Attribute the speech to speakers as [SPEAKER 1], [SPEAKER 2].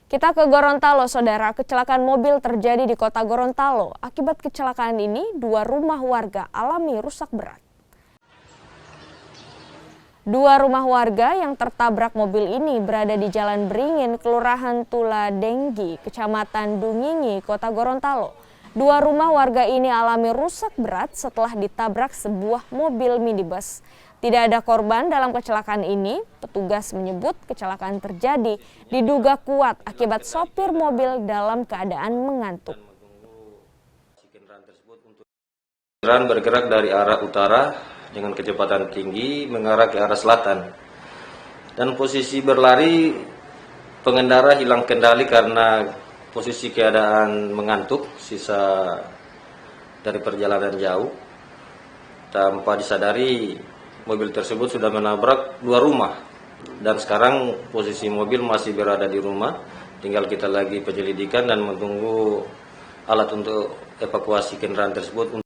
[SPEAKER 1] Kita ke Gorontalo, Saudara. Kecelakaan mobil terjadi di kota Gorontalo. Akibat kecelakaan ini, 2 rumah warga alami rusak berat. 2 rumah warga yang tertabrak mobil ini berada di Jalan Beringin, Kelurahan Tuladenggi, Kecamatan Dungingi, Kota Gorontalo. 2 rumah warga ini alami rusak berat setelah ditabrak sebuah mobil minibus. Tidak ada korban dalam kecelakaan ini. Petugas menyebut kecelakaan terjadi diduga kuat akibat sopir mobil dalam keadaan mengantuk.
[SPEAKER 2] Kendaraan bergerak dari arah utara dengan kecepatan tinggi mengarah ke arah selatan. Dan posisi berlari, pengendara hilang kendali karena posisi keadaan mengantuk sisa dari perjalanan jauh. Tanpa disadari, mobil tersebut sudah menabrak 2 rumah. Dan sekarang posisi mobil masih berada di rumah. Tinggal kita lagi penyelidikan dan menunggu alat untuk evakuasi kendaraan tersebut.